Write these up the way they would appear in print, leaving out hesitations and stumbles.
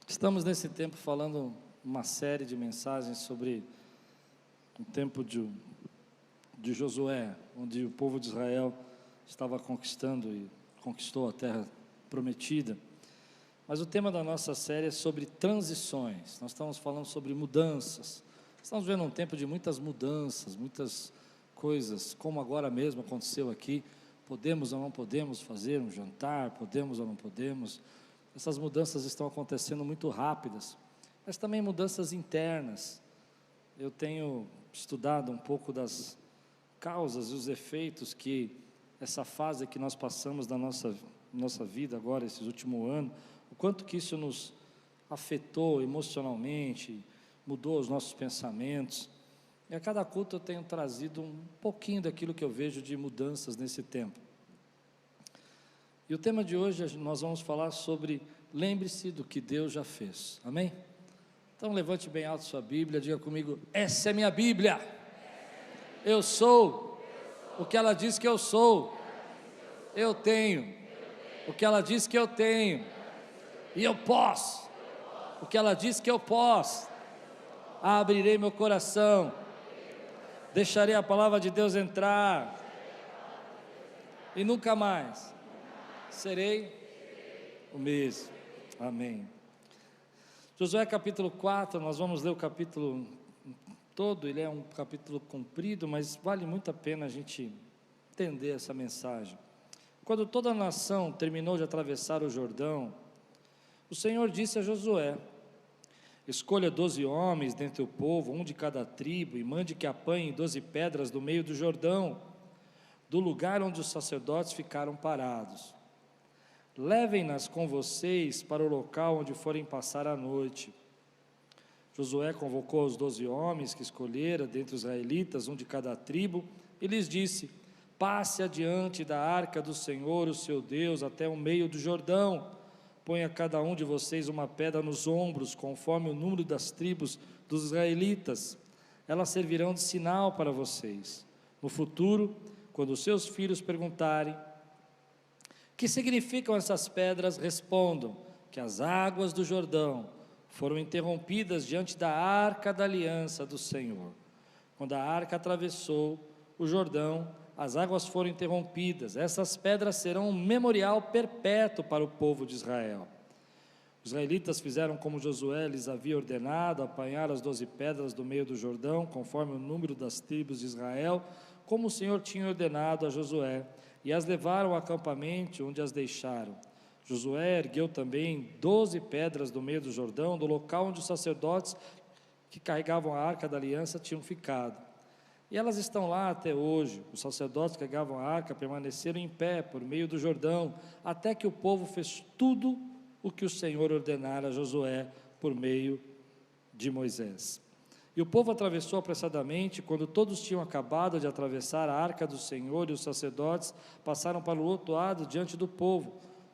Estamos nesse tempo falando uma série de mensagens sobre o tempo de Josué, onde o povo de Israel estava conquistando e conquistou a terra prometida. Mas o tema da nossa série é sobre transições. Nós estamos falando sobre mudanças. Estamos vendo um tempo de muitas mudanças, muitas coisas, como agora mesmo aconteceu aqui. Podemos ou não podemos fazer um jantar, podemos ou não podemos. Essas mudanças estão acontecendo muito rápidas, mas também mudanças internas. Eu tenho estudado um pouco das causas e os efeitos que essa fase que nós passamos da nossa vida agora, esse último ano, o quanto que isso nos afetou emocionalmente, mudou os nossos pensamentos. E a cada culto eu tenho trazido um pouquinho daquilo que eu vejo de mudanças nesse tempo. E o tema de hoje nós vamos falar sobre lembre-se do que Deus já fez, amém? Então levante bem alto sua Bíblia, diga comigo, essa é minha Bíblia, eu sou o que ela diz que eu sou, eu tenho o que ela diz que eu tenho, e eu posso o que ela diz que eu posso. Abrirei meu coração, deixarei a palavra de Deus entrar, e nunca mais serei o mesmo, amém. Josué capítulo 4, nós vamos ler o capítulo todo, ele é um capítulo comprido, mas vale muito a pena a gente entender essa mensagem. Quando toda a nação terminou de atravessar o Jordão, o Senhor disse a Josué: escolha 12 homens dentre o povo, um de cada tribo, e mande que apanhem 12 pedras do meio do Jordão, do lugar onde os sacerdotes ficaram parados. Levem-nas com vocês para o local onde forem passar a noite. Josué convocou os 12 homens que escolhera dentre os israelitas, um de cada tribo, e lhes disse: passe adiante da arca do Senhor, o seu Deus, até o meio do Jordão. Ponha cada um de vocês uma pedra nos ombros, conforme o número das tribos dos israelitas. Elas servirão de sinal para vocês. No futuro, quando os seus filhos perguntarem: o que significam essas pedras? Respondam que as águas do Jordão foram interrompidas diante da arca da aliança do Senhor. Quando a arca atravessou o Jordão, as águas foram interrompidas. Essas pedras serão um memorial perpétuo para o povo de Israel. Os israelitas fizeram como Josué lhes havia ordenado, apanhar as 12 pedras do meio do Jordão, conforme o número das tribos de Israel, como o Senhor tinha ordenado a Josué, e as levaram ao acampamento, onde as deixaram. Josué ergueu também 12 pedras do meio do Jordão, do local onde os sacerdotes que carregavam a arca da aliança tinham ficado. E elas estão lá até hoje. Os sacerdotes que carregavam a arca permaneceram em pé por meio do Jordão, até que o povo fez tudo o que o Senhor ordenara a Josué por meio de Moisés. E o povo atravessou apressadamente. Quando todos tinham acabado de atravessar a arca do Senhor, e os sacerdotes passaram para o outro lado diante do povo.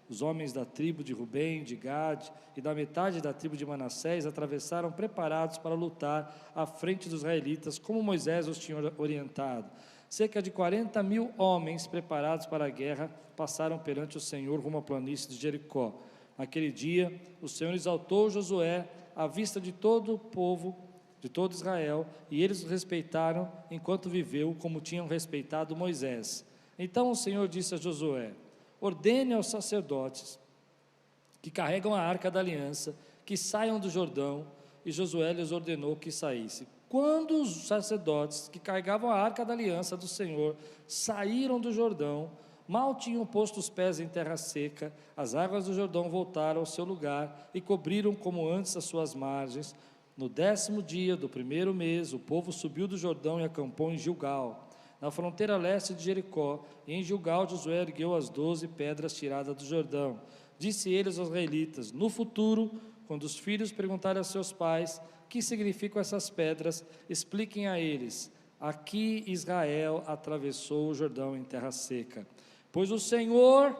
Os homens da tribo de Rubem, de Gade e da metade da tribo de Manassés atravessaram preparados para lutar à frente dos israelitas, como Moisés os tinha orientado. Cerca de 40.000 homens preparados para a guerra passaram perante o Senhor rumo à planície de Jericó. Naquele dia, o Senhor exaltou Josué à vista de todo o povo, de todo Israel, e eles o respeitaram enquanto viveu, como tinham respeitado Moisés. Então o Senhor disse a Josué: ordene aos sacerdotes que carregam a arca da aliança que saiam do Jordão. E Josué lhes ordenou que saísse. Quando os sacerdotes que carregavam a arca da aliança do Senhor saíram do Jordão, mal tinham posto os pés em terra seca, as águas do Jordão voltaram ao seu lugar e cobriram como antes as suas margens. No 10º dia do primeiro mês, o povo subiu do Jordão e acampou em Gilgal, na fronteira leste de Jericó. E em Gilgal Josué ergueu as 12 pedras tiradas do Jordão. Disse eles aos israelitas: no futuro, quando os filhos perguntarem aos seus pais o que significam essas pedras, expliquem a eles: aqui Israel atravessou o Jordão em terra seca, pois o Senhor,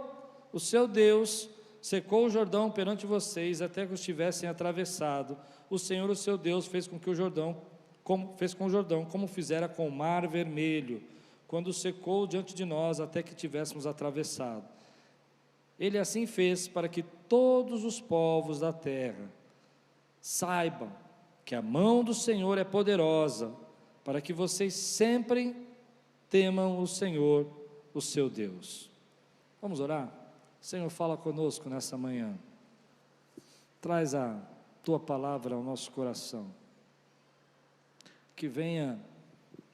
o seu Deus, secou o Jordão perante vocês até que os tivessem atravessado. O Senhor, o seu Deus, fez com o Jordão como fizera com o Mar Vermelho, quando secou diante de nós até que tivéssemos atravessado. Ele assim fez para que todos os povos da terra Saibam que a mão do Senhor é poderosa, para que vocês sempre temam o Senhor, o seu Deus. Vamos orar? Senhor, fala conosco nessa manhã. Traz a tua palavra ao nosso coração. Que venha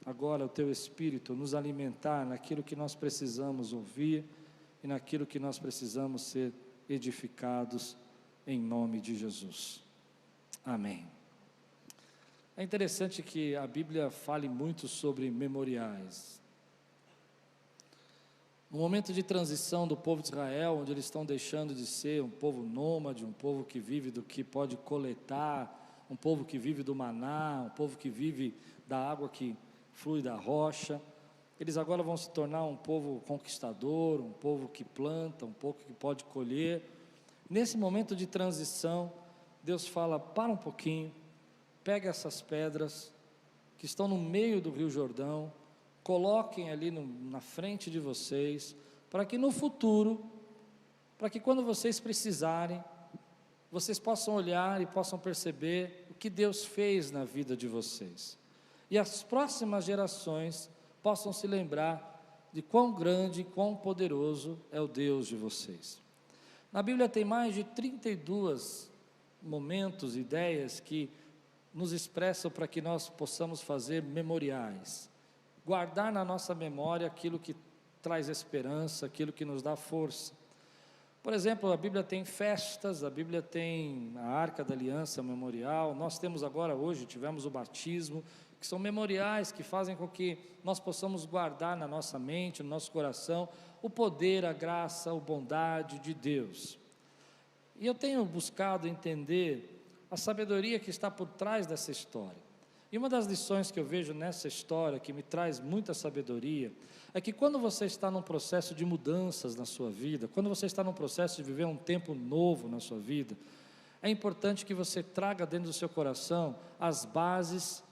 agora o teu Espírito nos alimentar naquilo que nós precisamos ouvir e naquilo que nós precisamos ser edificados em nome de Jesus. Amém. É interessante que a Bíblia fale muito sobre memoriais. No momento de transição do povo de Israel, onde eles estão deixando de ser um povo nômade, um povo que vive do que pode coletar, um povo que vive do maná, um povo que vive da água que flui da rocha, eles agora vão se tornar um povo conquistador, um povo que planta, um povo que pode colher. Nesse momento de transição, Deus fala, para um pouquinho, pega essas pedras que estão no meio do Rio Jordão, coloquem ali na frente de vocês, para que no futuro, para que quando vocês precisarem, vocês possam olhar e possam perceber o que Deus fez na vida de vocês. E as próximas gerações possam se lembrar de quão grande e quão poderoso é o Deus de vocês. Na Bíblia tem mais de 32 momentos, ideias que nos expressam para que nós possamos fazer memoriais. Guardar na nossa memória aquilo que traz esperança, aquilo que nos dá força. Por exemplo, a Bíblia tem festas, a Bíblia tem a Arca da Aliança memorial, nós temos agora, hoje, tivemos o batismo, que são memoriais que fazem com que nós possamos guardar na nossa mente, no nosso coração, o poder, a graça, a bondade de Deus. E eu tenho buscado entender a sabedoria que está por trás dessa história. E uma das lições que eu vejo nessa história, que me traz muita sabedoria, é que quando você está num processo de mudanças na sua vida, quando você está num processo de viver um tempo novo na sua vida, é importante que você traga dentro do seu coração as bases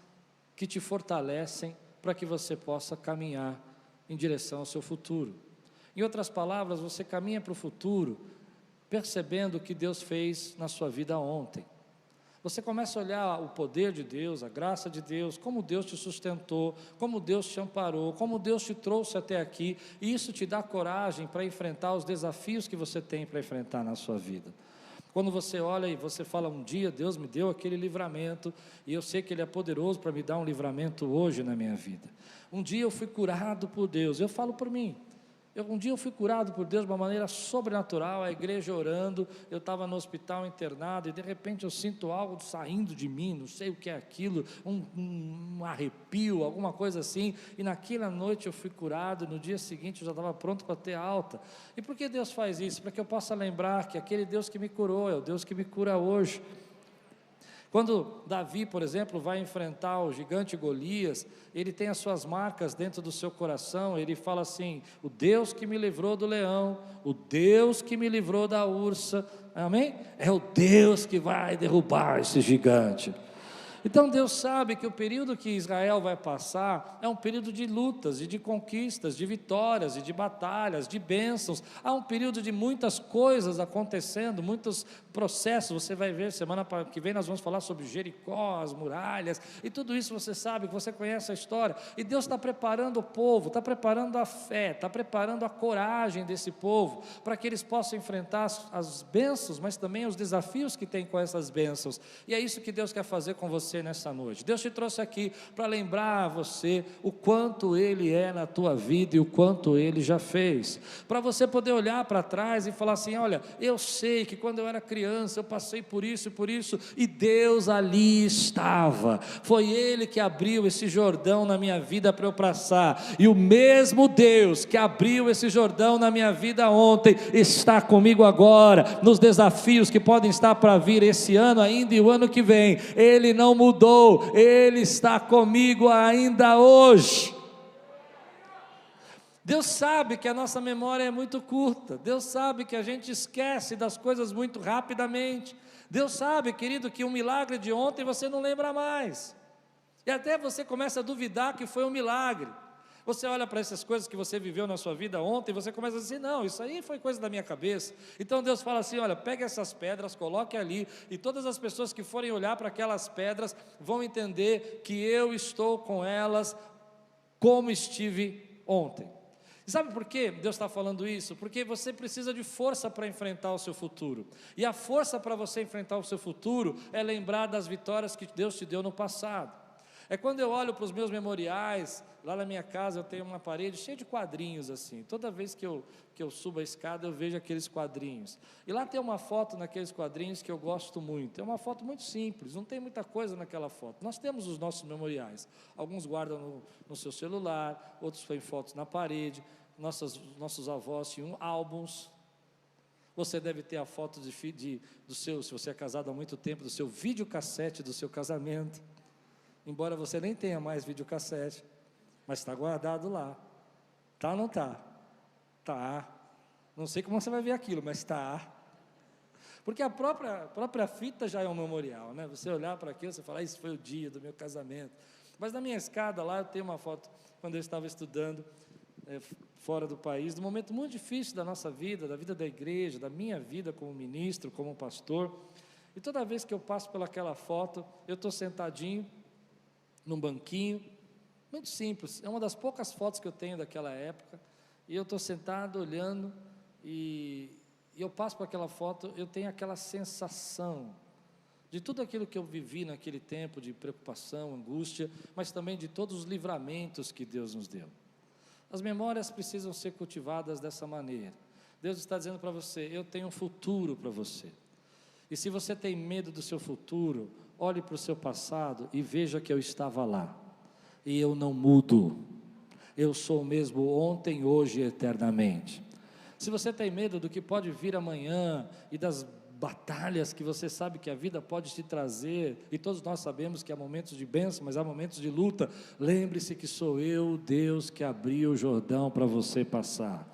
que te fortalecem para que você possa caminhar em direção ao seu futuro. Em outras palavras, você caminha para o futuro percebendo o que Deus fez na sua vida ontem. Você começa a olhar o poder de Deus, a graça de Deus, como Deus te sustentou, como Deus te amparou, como Deus te trouxe até aqui, e isso te dá coragem para enfrentar os desafios que você tem para enfrentar na sua vida. Quando você olha e você fala, um dia Deus me deu aquele livramento, e eu sei que Ele é poderoso para me dar um livramento hoje na minha vida. Um dia eu fui curado por Deus, eu falo por mim. Um dia eu fui curado por Deus de uma maneira sobrenatural, a igreja orando, eu estava no hospital internado e de repente eu sinto algo saindo de mim, não sei o que é aquilo, um arrepio, alguma coisa assim, e naquela noite eu fui curado, no dia seguinte eu já estava pronto para ter alta. E por que Deus faz isso? Para que eu possa lembrar que aquele Deus que me curou é o Deus que me cura hoje. Quando Davi, por exemplo, vai enfrentar o gigante Golias, ele tem as suas marcas dentro do seu coração, ele fala assim, o Deus que me livrou do leão, o Deus que me livrou da ursa, amém? É o Deus que vai derrubar esse gigante. Então Deus sabe que o período que Israel vai passar é um período de lutas e de conquistas, de vitórias e de batalhas, de bênçãos. Há um período de muitas coisas acontecendo, muitos processos. Você vai ver, semana que vem nós vamos falar sobre Jericó, as muralhas, e tudo isso você sabe, que você conhece a história. E Deus está preparando o povo, está preparando a fé, está preparando a coragem desse povo, para que eles possam enfrentar as bênçãos, mas também os desafios que tem com essas bênçãos. E é isso que Deus quer fazer com você nessa noite. Deus te trouxe aqui para lembrar a você o quanto Ele é na tua vida e o quanto Ele já fez, para você poder olhar para trás e falar assim, olha, eu sei que quando eu era criança eu passei por isso e Deus ali estava, foi Ele que abriu esse Jordão na minha vida para eu passar, e o mesmo Deus que abriu esse Jordão na minha vida ontem, está comigo agora, nos desafios que podem estar para vir esse ano ainda e o ano que vem. Ele não mudou, Ele está comigo ainda hoje. Deus sabe que a nossa memória é muito curta, Deus sabe que a gente esquece das coisas muito rapidamente, Deus sabe, querido, que um milagre de ontem você não lembra mais, e até você começa a duvidar que foi um milagre. Você olha para essas coisas que você viveu na sua vida ontem, e você começa a dizer, não, isso aí foi coisa da minha cabeça. Então Deus fala assim, olha, pegue essas pedras, coloque ali, e todas as pessoas que forem olhar para aquelas pedras, vão entender que eu estou com elas, como estive ontem. E sabe por que Deus está falando isso? Porque você precisa de força para enfrentar o seu futuro, e a força para você enfrentar o seu futuro, é lembrar das vitórias que Deus te deu no passado. É quando eu olho para os meus memoriais, lá na minha casa eu tenho uma parede cheia de quadrinhos assim, toda vez que eu subo a escada eu vejo aqueles quadrinhos, e lá tem uma foto naqueles quadrinhos que eu gosto muito, é uma foto muito simples, não tem muita coisa naquela foto. Nós temos os nossos memoriais, alguns guardam no seu celular, outros põem fotos na parede, nossos avós tinham álbuns. Você deve ter a foto do seu, se você é casado há muito tempo, do seu videocassete do seu casamento. Embora você nem tenha mais videocassete, mas está guardado lá. Tá ou não está? Tá. Não sei como você vai ver aquilo, mas está. Porque a própria fita já é um memorial, né? Você olhar para aquilo, você fala, esse foi o dia do meu casamento. Mas na minha escada lá, eu tenho uma foto, quando eu estava estudando, fora do país, de um momento muito difícil da nossa vida, da vida da igreja, da minha vida como ministro, como pastor. E toda vez que eu passo pelaquela foto, eu estou sentadinho, num banquinho, muito simples, é uma das poucas fotos que eu tenho daquela época, e eu estou sentado olhando, e eu passo por aquela foto, eu tenho aquela sensação, de tudo aquilo que eu vivi naquele tempo, de preocupação, angústia, mas também de todos os livramentos que Deus nos deu. As memórias precisam ser cultivadas dessa maneira. Deus está dizendo para você, eu tenho um futuro para você, e se você tem medo do seu futuro, olhe para o seu passado e veja que eu estava lá, e eu não mudo, eu sou o mesmo ontem, hoje e eternamente. Se você tem medo do que pode vir amanhã, e das batalhas que você sabe que a vida pode te trazer, e todos nós sabemos que há momentos de bênção, mas há momentos de luta, lembre-se que sou eu, Deus, que abriu o Jordão para você passar.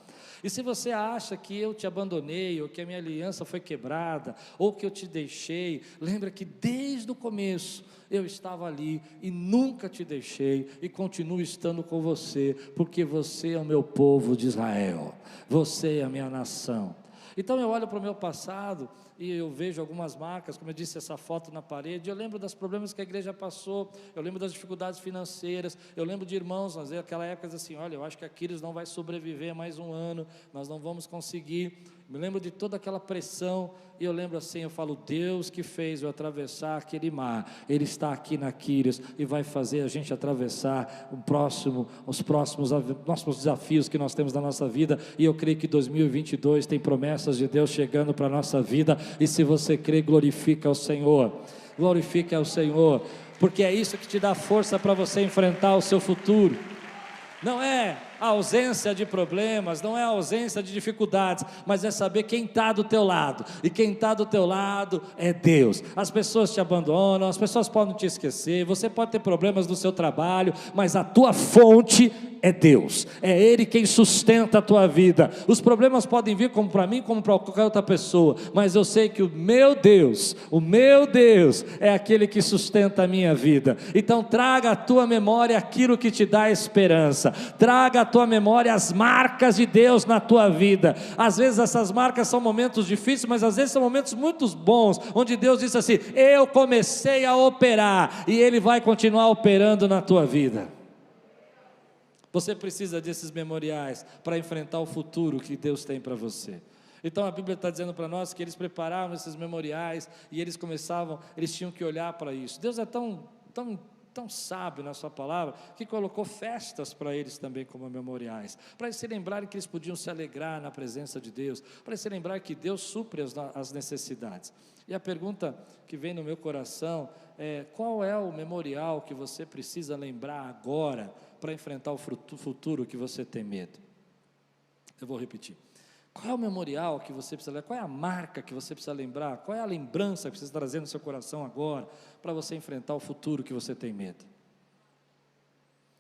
E se você acha que eu te abandonei, ou que a minha aliança foi quebrada, ou que eu te deixei, lembra que desde o começo eu estava ali e nunca te deixei, e continuo estando com você, porque você é o meu povo de Israel, você é a minha nação. Então eu olho para o meu passado e eu vejo algumas marcas, como eu disse, essa foto na parede, eu lembro dos problemas que a igreja passou, eu lembro das dificuldades financeiras, eu lembro de irmãos, naquela época assim, olha, eu acho que a Aquiles não vai sobreviver mais um ano, nós não vamos conseguir, me lembro de toda aquela pressão, e eu lembro assim, eu falo, Deus que fez eu atravessar aquele mar, Ele está aqui na Aquiles, e vai fazer a gente atravessar os próximos desafios que nós temos na nossa vida, e eu creio que 2022 tem promessas de Deus chegando para a nossa vida, e se você crê, glorifica ao Senhor, porque é isso que te dá força para você enfrentar o seu futuro. Não é a ausência de problemas, não é a ausência de dificuldades, mas é saber quem está do teu lado, e quem está do teu lado é Deus. As pessoas te abandonam, as pessoas podem te esquecer, você pode ter problemas no seu trabalho, mas a tua fonte é Deus, é Ele quem sustenta a tua vida. Os problemas podem vir como para mim, como para qualquer outra pessoa, mas eu sei que o meu Deus é aquele que sustenta a minha vida. Então traga à tua memória aquilo que te dá esperança, traga à tua memória as marcas de Deus na tua vida. Às vezes essas marcas são momentos difíceis, mas às vezes são momentos muito bons, onde Deus diz assim, eu comecei a operar, e Ele vai continuar operando na tua vida. Você precisa desses memoriais para enfrentar o futuro que Deus tem para você. Então a Bíblia está dizendo para nós que eles preparavam esses memoriais, e eles tinham que olhar para isso. Deus é tão sábio na sua palavra, que colocou festas para eles também como memoriais, para eles se lembrarem que eles podiam se alegrar na presença de Deus, para eles se lembrarem que Deus supre as necessidades. E a pergunta que vem no meu coração é, qual é o memorial que você precisa lembrar agora, para enfrentar o futuro que você tem medo? Eu vou repetir. Qual é o memorial que você precisa lembrar? Qual é a marca que você precisa lembrar? Qual é a lembrança que você precisa trazer no seu coração agora, para você enfrentar o futuro que você tem medo?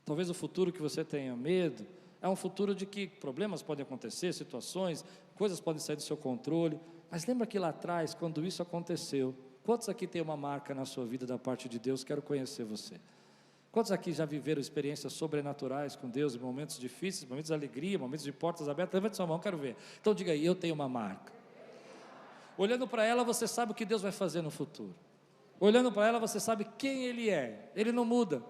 Talvez o futuro que você tenha medo é um futuro de que problemas podem acontecer, situações, coisas podem sair do seu controle, mas lembra que lá atrás, quando isso aconteceu, quantos aqui tem uma marca na sua vida da parte de Deus? Quero conhecer você. Quantos aqui já viveram experiências sobrenaturais com Deus, em momentos difíceis, momentos de alegria, momentos de portas abertas? Levante sua mão, quero ver. Então diga aí, eu tenho uma marca. Olhando para ela, você sabe o que Deus vai fazer no futuro. Olhando para ela, você sabe quem Ele é. Ele não muda,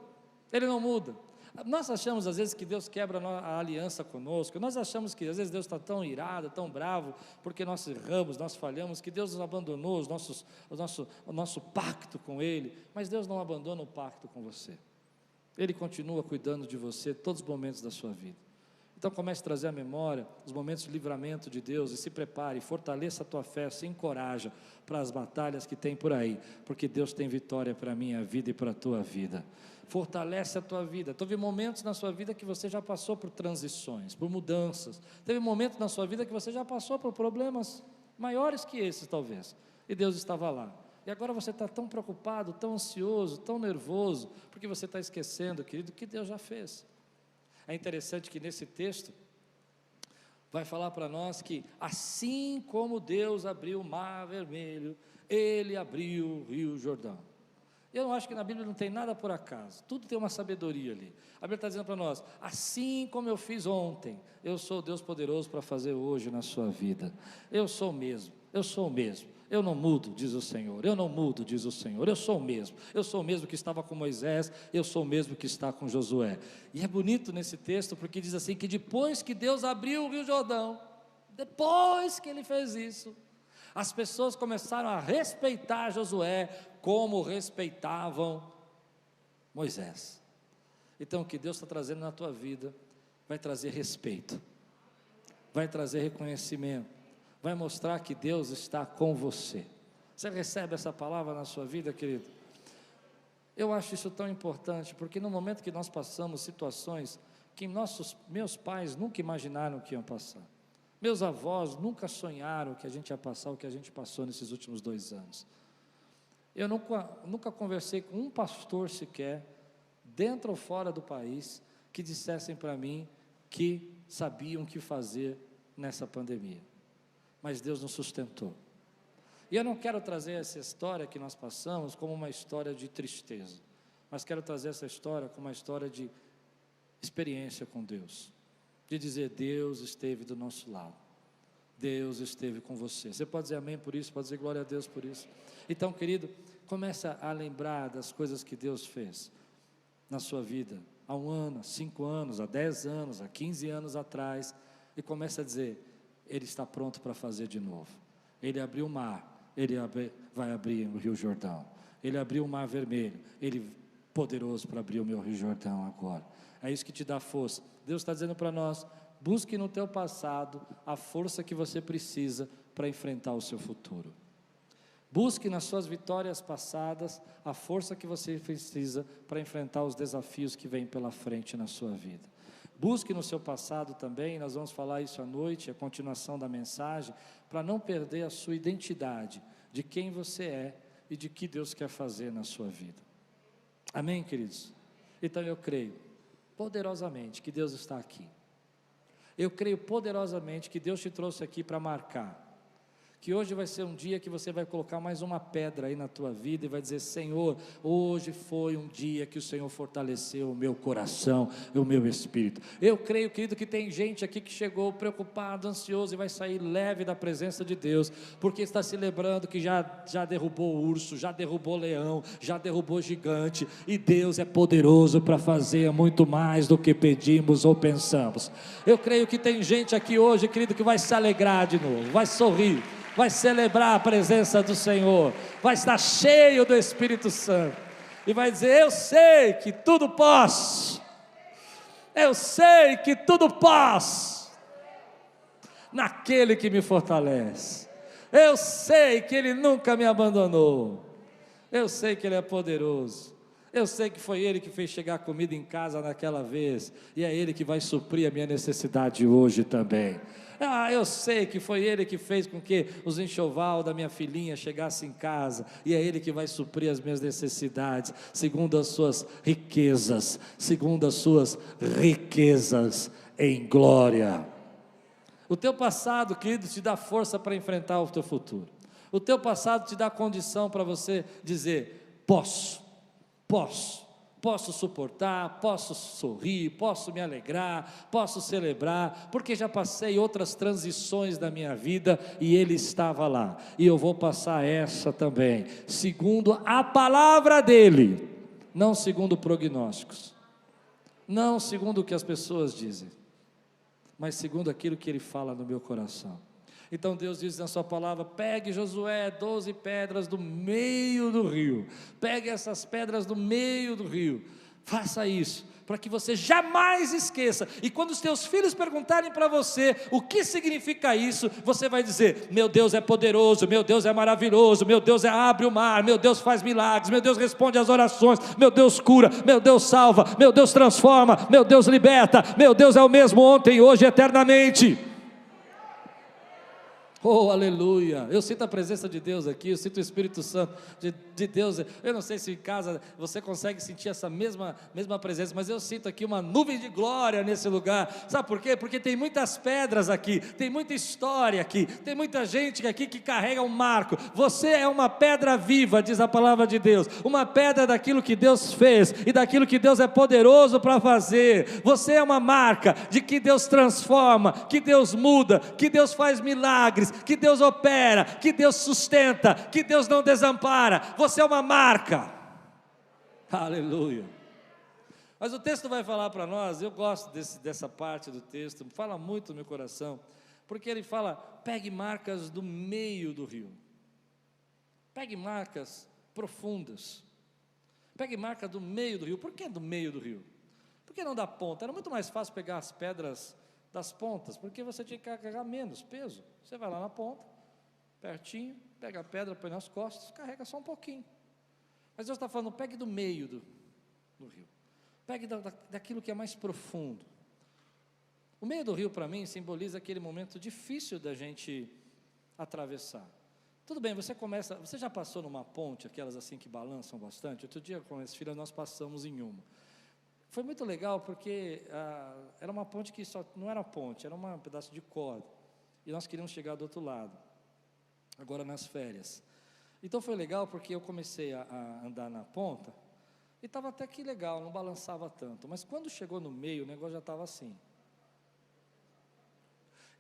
Ele não muda. Nós achamos às vezes que Deus quebra a aliança conosco, nós achamos que às vezes Deus está tão irado, tão bravo, porque nós erramos, nós falhamos, que Deus nos abandonou o nosso pacto com Ele, mas Deus não abandona o pacto com você, Ele continua cuidando de você todos os momentos da sua vida. Então comece a trazer à memória os momentos de livramento de Deus e se prepare, fortaleça a tua fé, se encoraja para as batalhas que tem por aí, porque Deus tem vitória para a minha vida e para a tua vida. Fortalece a tua vida. Teve momentos na sua vida que você já passou por transições, por mudanças. Teve momentos na sua vida que você já passou por problemas maiores que esses talvez, e Deus estava lá. E agora você está tão preocupado, tão ansioso, tão nervoso, porque você está esquecendo, querido, que Deus já fez. É interessante que nesse texto vai falar para nós que assim como Deus abriu o mar vermelho, Ele abriu o rio Jordão. Eu acho que na Bíblia não tem nada por acaso, tudo tem uma sabedoria ali. A Bíblia está dizendo para nós, assim como eu fiz ontem, eu sou Deus poderoso para fazer hoje na sua vida. Eu sou o mesmo, eu não mudo, diz o Senhor, eu não mudo, diz o Senhor, eu sou o mesmo que estava com Moisés, eu sou o mesmo que está com Josué. E é bonito nesse texto, porque diz assim, que depois que Deus abriu o rio Jordão, depois que Ele fez isso, as pessoas começaram a respeitar Josué, como respeitavam Moisés. Então o que Deus está trazendo na tua vida, vai trazer respeito, vai trazer reconhecimento, vai mostrar que Deus está com você. Você recebe essa palavra na sua vida, querido? Eu acho isso tão importante, porque no momento que nós passamos situações que meus pais nunca imaginaram que iam passar, meus avós nunca sonharam que a gente ia passar o que a gente passou nesses últimos 2 anos. Eu nunca conversei com um pastor sequer, dentro ou fora do país, que dissessem para mim que sabiam o que fazer nessa pandemia. Mas Deus nos sustentou. E eu não quero trazer essa história que nós passamos como uma história de tristeza, mas quero trazer essa história como uma história de experiência com Deus, de dizer, Deus esteve do nosso lado, Deus esteve com você. Você pode dizer amém por isso, pode dizer glória a Deus por isso. Então, querido, começa a lembrar das coisas que Deus fez na sua vida, há 1 ano, há 5 anos, há 10 anos, há 15 anos atrás, e começa a dizer, Ele está pronto para fazer de novo. Ele abriu o mar, Ele vai abrir o rio Jordão. Ele abriu o mar vermelho, Ele é poderoso para abrir o meu rio Jordão agora. É isso que te dá força. Deus está dizendo para nós, busque no teu passado a força que você precisa para enfrentar o seu futuro. Busque nas suas vitórias passadas a força que você precisa para enfrentar os desafios que vêm pela frente na sua vida. Busque no seu passado também, nós vamos falar isso à noite, a continuação da mensagem, para não perder a sua identidade, de quem você é e de que Deus quer fazer na sua vida. Amém, queridos? Então eu creio poderosamente que Deus está aqui. Eu creio poderosamente que Deus te trouxe aqui para marcar, que hoje vai ser um dia que você vai colocar mais uma pedra aí na tua vida e vai dizer, Senhor, hoje foi um dia que o Senhor fortaleceu o meu coração e o meu espírito. Eu creio, querido, que tem gente aqui que chegou preocupado, ansioso e vai sair leve da presença de Deus, porque está se lembrando que já derrubou urso, já derrubou leão, já derrubou gigante, e Deus é poderoso para fazer muito mais do que pedimos ou pensamos. Eu creio que tem gente aqui hoje, querido, que vai se alegrar de novo, vai sorrir, vai celebrar a presença do Senhor, vai estar cheio do Espírito Santo, e vai dizer, eu sei que tudo posso, eu sei que tudo posso, naquele que me fortalece, eu sei que Ele nunca me abandonou, eu sei que Ele é poderoso, eu sei que foi Ele que fez chegar comida em casa naquela vez, e é Ele que vai suprir a minha necessidade hoje também. Eu sei que foi Ele que fez com que os enxoval da minha filhinha chegasse em casa, e é Ele que vai suprir as minhas necessidades, segundo as suas riquezas em glória. O teu passado, querido, te dá força para enfrentar o teu futuro. O teu passado te dá condição para você dizer, posso posso suportar, posso sorrir, posso me alegrar, posso celebrar, porque já passei outras transições da minha vida e Ele estava lá, e eu vou passar essa também, segundo a palavra dEle, não segundo prognósticos, não segundo o que as pessoas dizem, mas segundo aquilo que Ele fala no meu coração. Então Deus diz na sua palavra: pegue, Josué, 12 pedras do meio do rio, pegue essas pedras do meio do rio, faça isso, para que você jamais esqueça, e quando os teus filhos perguntarem para você o que significa isso, você vai dizer: meu Deus é poderoso, meu Deus é maravilhoso, meu Deus abre o mar, meu Deus faz milagres, meu Deus responde às orações, meu Deus cura, meu Deus salva, meu Deus transforma, meu Deus liberta, meu Deus é o mesmo ontem, hoje e eternamente. Oh, aleluia, eu sinto a presença de Deus aqui, eu sinto o Espírito Santo de Deus. Eu não sei se em casa você consegue sentir essa mesma presença, mas eu sinto aqui uma nuvem de glória nesse lugar. Sabe por quê? Porque tem muitas pedras aqui, tem muita história aqui, tem muita gente aqui que carrega um marco. Você é uma pedra viva, diz a palavra de Deus, uma pedra daquilo que Deus fez e daquilo que Deus é poderoso para fazer. Você é uma marca de que Deus transforma, que Deus muda, que Deus faz milagres, que Deus opera, que Deus sustenta, que Deus não desampara. Você é uma marca. Aleluia. Mas o texto vai falar para nós, eu gosto dessa parte do texto, fala muito no meu coração, porque ele fala: pegue marcas do meio do rio, pegue marcas profundas, pegue marca do meio do rio. Por que do meio do rio? Por que não da ponta? Era muito mais fácil pegar as pedras das pontas, porque você tinha que carregar menos peso. Você vai lá na ponta, pertinho, pega a pedra, põe nas costas, carrega só um pouquinho. Mas Deus está falando: pegue do meio do rio, pegue daquilo que é mais profundo. O meio do rio, para mim, simboliza aquele momento difícil da gente atravessar. Tudo bem, você já passou numa ponte, aquelas assim que balançam bastante? Outro dia com as filhas nós passamos em uma. Foi muito legal porque era uma ponte que só não era ponte, era um pedaço de corda, e nós queríamos chegar do outro lado, agora nas férias. Então foi legal porque eu comecei a andar na ponta, e estava até que legal, não balançava tanto, mas quando chegou no meio, o negócio já estava assim.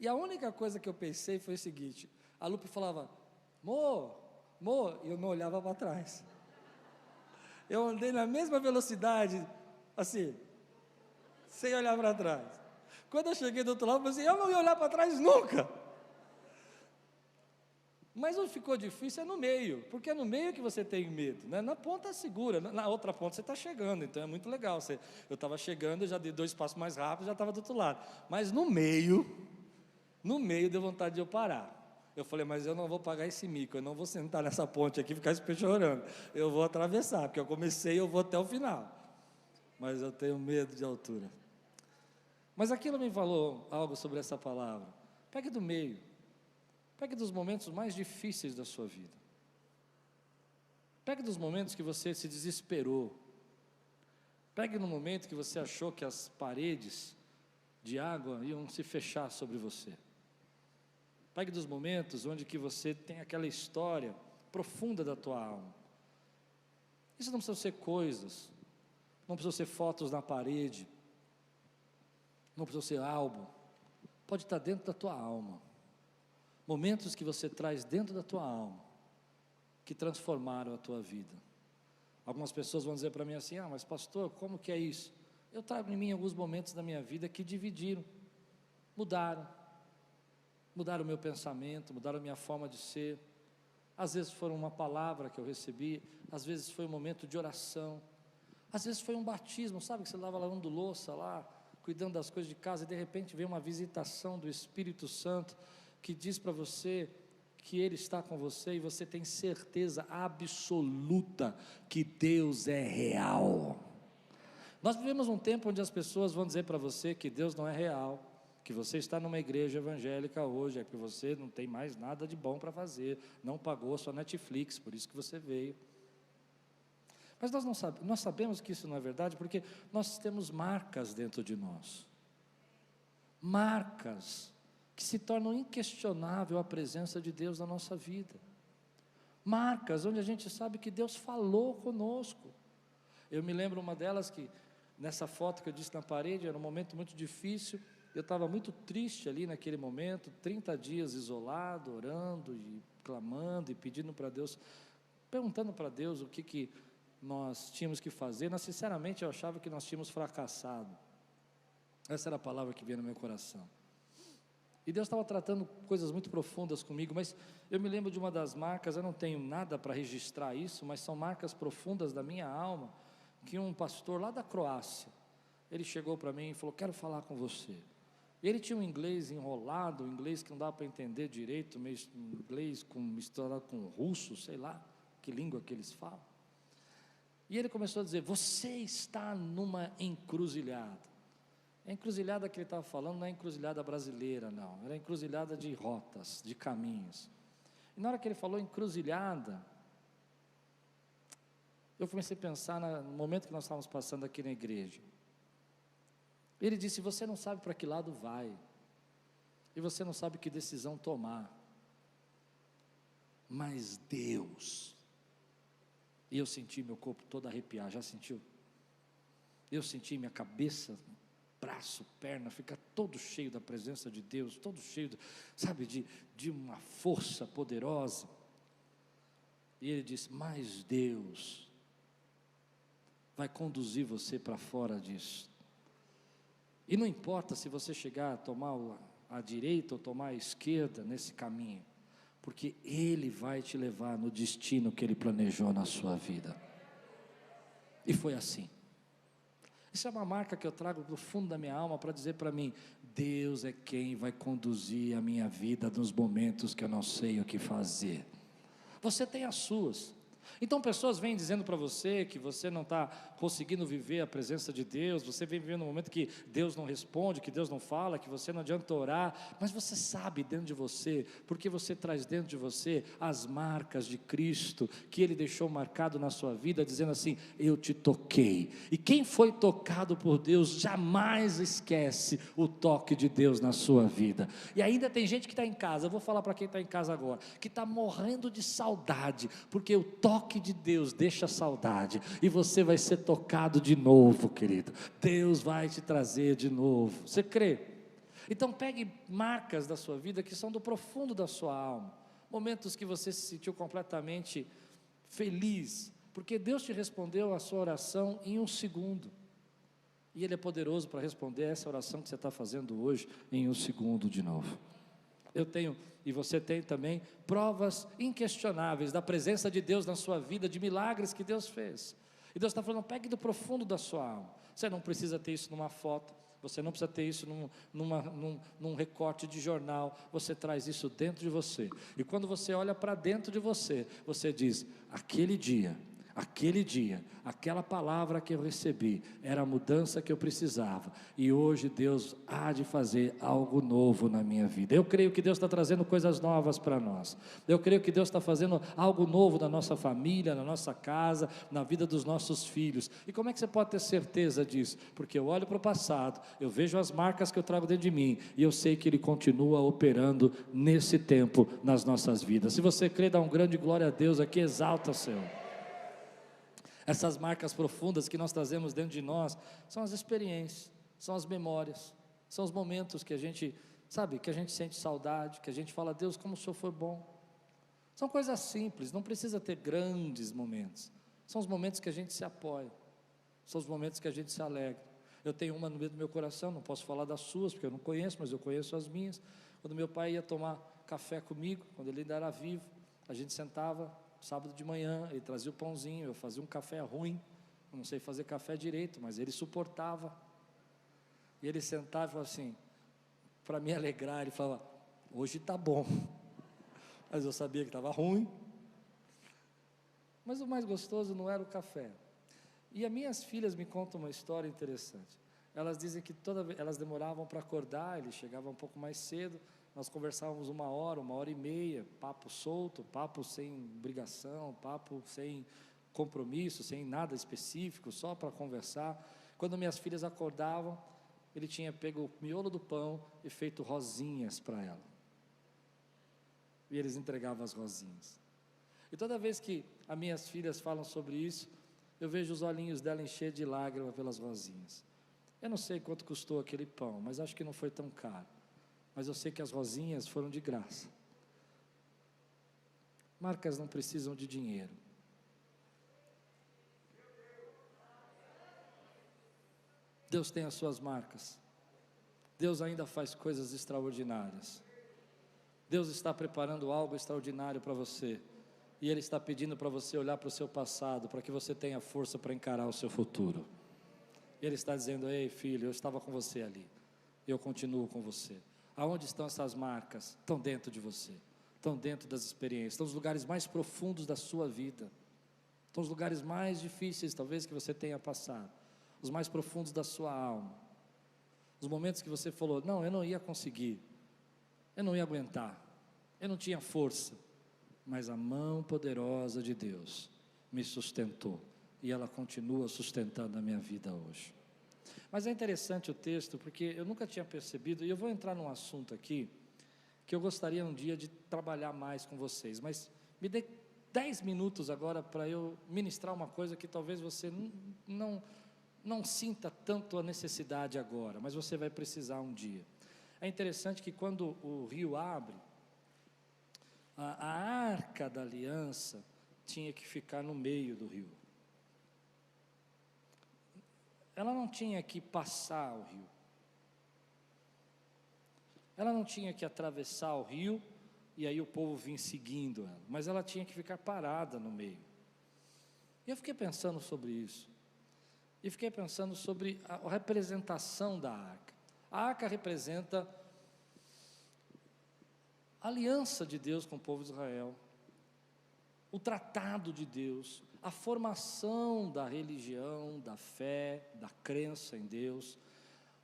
E a única coisa que eu pensei foi o seguinte: a Lupe falava: Mo, e eu não olhava para trás. Eu andei na mesma velocidade, assim, sem olhar para trás. Quando eu cheguei do outro lado, eu falei assim: eu não ia olhar para trás nunca. Mas onde ficou difícil é no meio, porque é no meio que você tem medo, né? Na ponta segura, na outra ponta você está chegando, então é muito legal. Eu estava chegando, eu já dei 2 passos mais rápido, já estava do outro lado. Mas no meio deu vontade de eu parar. Eu falei: mas eu não vou pagar esse mico, eu não vou sentar nessa ponte aqui e ficar chorando. Eu vou atravessar, porque eu comecei e eu vou até o final. Mas eu tenho medo de altura. Mas aquilo me falou algo sobre essa palavra. Pegue do meio, pegue dos momentos mais difíceis da sua vida, pegue dos momentos que você se desesperou, pegue no momento que você achou que as paredes de água iam se fechar sobre você, pegue dos momentos onde que você tem aquela história profunda da tua alma. Isso não precisa ser coisas, não precisa ser fotos na parede, não precisa ser álbum, pode estar dentro da tua alma, momentos que você traz dentro da tua alma, que transformaram a tua vida. Algumas pessoas vão dizer para mim assim: mas pastor, como que é isso? Eu trago em mim alguns momentos da minha vida que dividiram, mudaram o meu pensamento, mudaram a minha forma de ser. Às vezes foi uma palavra que eu recebi, às vezes foi um momento de oração, às vezes foi um batismo, sabe que você estava lavando louça lá, cuidando das coisas de casa, e de repente vem uma visitação do Espírito Santo, que diz para você que Ele está com você, e você tem certeza absoluta que Deus é real. Nós vivemos um tempo onde as pessoas vão dizer para você que Deus não é real, que você está numa igreja evangélica hoje, é que você não tem mais nada de bom para fazer, não pagou a sua Netflix, por isso que você veio. Mas nós sabemos que isso não é verdade, porque nós temos marcas dentro de nós, marcas que se tornam inquestionável a presença de Deus na nossa vida, marcas onde a gente sabe que Deus falou conosco, Eu me lembro uma delas que, nessa foto que eu disse na parede, era um momento muito difícil, eu estava muito triste ali naquele momento, 30 dias isolado, orando e clamando e pedindo para Deus, perguntando para Deus o que nós tínhamos que fazer. Mas sinceramente eu achava que nós tínhamos fracassado. Essa era a palavra que vinha no meu coração. E Deus estava tratando coisas muito profundas comigo, mas eu me lembro de uma das marcas, eu não tenho nada para registrar isso, mas são marcas profundas da minha alma, que um pastor lá da Croácia, ele chegou para mim e falou: quero falar com você. E ele tinha um inglês enrolado, um inglês que não dava para entender direito, meio inglês misturado com russo, sei lá, que língua que eles falam. E ele começou a dizer: você está numa encruzilhada. A encruzilhada que ele estava falando não é encruzilhada brasileira, não. Era encruzilhada de rotas, de caminhos. E na hora que ele falou encruzilhada, eu comecei a pensar no momento que nós estávamos passando aqui na igreja. Ele disse: você não sabe para que lado vai. E você não sabe que decisão tomar. Mas Deus... E eu senti meu corpo todo arrepiar. Já sentiu? Eu senti minha cabeça, braço, perna, fica todo cheio da presença de Deus, todo cheio, sabe, de uma força poderosa. E ele disse: mas Deus vai conduzir você para fora disso. E não importa se você chegar a tomar a direita ou tomar a esquerda nesse caminho, porque Ele vai te levar no destino que Ele planejou na sua vida. E foi assim. Isso é uma marca que eu trago do fundo da minha alma para dizer para mim: Deus é quem vai conduzir a minha vida nos momentos que eu não sei o que fazer. Você tem as suas. Então pessoas vêm dizendo para você que você não está conseguindo viver a presença de Deus, você vem vivendo um momento que Deus não responde, que Deus não fala, que você não adianta orar, mas você sabe dentro de você, porque você traz dentro de você as marcas de Cristo, que Ele deixou marcado na sua vida, dizendo assim: eu te toquei. E quem foi tocado por Deus jamais esquece o toque de Deus na sua vida. E ainda tem gente que está em casa, eu vou falar para quem está em casa agora, que está morrendo de saudade, porque o toque de Deus deixa saudade, e você vai ser tocado de novo, querido. Deus vai te trazer de novo. Você crê? Então pegue marcas da sua vida que são do profundo da sua alma, momentos que você se sentiu completamente feliz, porque Deus te respondeu a sua oração em 1 segundo, e Ele é poderoso para responder essa oração que você está fazendo hoje em 1 segundo de novo. Eu tenho, e você tem também, provas inquestionáveis da presença de Deus na sua vida, de milagres que Deus fez. E Deus está falando: pegue do profundo da sua alma. Você não precisa ter isso numa foto, você não precisa ter isso num recorte de jornal, você traz isso dentro de você. E quando você olha para dentro de você, você diz: aquele dia, aquela palavra que eu recebi, era a mudança que eu precisava, e hoje Deus há de fazer algo novo na minha vida. Eu creio que Deus está trazendo coisas novas para nós, eu creio que Deus está fazendo algo novo na nossa família, na nossa casa, na vida dos nossos filhos. E como é que você pode ter certeza disso? Porque eu olho para o passado, eu vejo as marcas que eu trago dentro de mim, e eu sei que Ele continua operando nesse tempo nas nossas vidas. Se você crê, dá um grande glória a Deus aqui, exalta o Senhor. Essas marcas profundas que nós trazemos dentro de nós são as experiências, são as memórias, são os momentos que a gente, sabe, que a gente sente saudade, que a gente fala: Deus, como o Senhor foi bom. São coisas simples, não precisa ter grandes momentos, são os momentos que a gente se apoia, são os momentos que a gente se alegra. Eu tenho uma no meio do meu coração, não posso falar das suas, porque eu não conheço, mas eu conheço as minhas. Quando meu pai ia tomar café comigo, quando ele ainda era vivo, a gente sentava sábado de manhã, ele trazia o pãozinho, eu fazia um café ruim, eu não sei fazer café direito, mas ele suportava, e ele sentava e falava assim, para me alegrar, ele falava: hoje está bom, mas eu sabia que estava ruim, mas o mais gostoso não era o café. E as minhas filhas me contam uma história interessante, elas dizem que elas demoravam para acordar, ele chegava um pouco mais cedo, nós conversávamos 1 hora, 1 hora e meia, papo solto, papo sem obrigação, papo sem compromisso, sem nada específico, só para conversar. Quando minhas filhas acordavam, ele tinha pego o miolo do pão e feito rosinhas para ela, e eles entregavam as rosinhas. E toda vez que as minhas filhas falam sobre isso, eu vejo os olhinhos dela encher de lágrimas pelas rosinhas. Eu não sei quanto custou aquele pão, mas acho que não foi tão caro. Mas eu sei que as rosinhas foram de graça. Marcas não precisam de dinheiro. Deus tem as suas marcas. Deus ainda faz coisas extraordinárias. Deus está preparando algo extraordinário para você. E Ele está pedindo para você olhar para o seu passado, para que você tenha força para encarar o seu futuro. Ele está dizendo: ei filho, eu estava com você ali, eu continuo com você. Aonde estão essas marcas? Estão dentro de você, estão dentro das experiências, estão nos lugares mais profundos da sua vida, estão nos lugares mais difíceis talvez que você tenha passado, os mais profundos da sua alma, os momentos que você falou: não, eu não ia conseguir, eu não ia aguentar, eu não tinha força, mas a mão poderosa de Deus me sustentou, e ela continua sustentando a minha vida hoje. Mas é interessante o texto, porque eu nunca tinha percebido, e eu vou entrar num assunto aqui, que eu gostaria um dia de trabalhar mais com vocês, mas me dê 10 minutos agora para eu ministrar uma coisa que talvez você não sinta tanto a necessidade agora, mas você vai precisar um dia. É interessante que quando o rio abre, a arca da aliança tinha que ficar no meio do rio. Ela não tinha que passar o rio. Ela não tinha que atravessar o rio e aí o povo vinha seguindo ela, mas ela tinha que ficar parada no meio. E eu fiquei pensando sobre isso. E fiquei pensando sobre a representação da arca. A arca representa a aliança de Deus com o povo de Israel, o tratado de Deus, a formação da religião, da fé, da crença em Deus,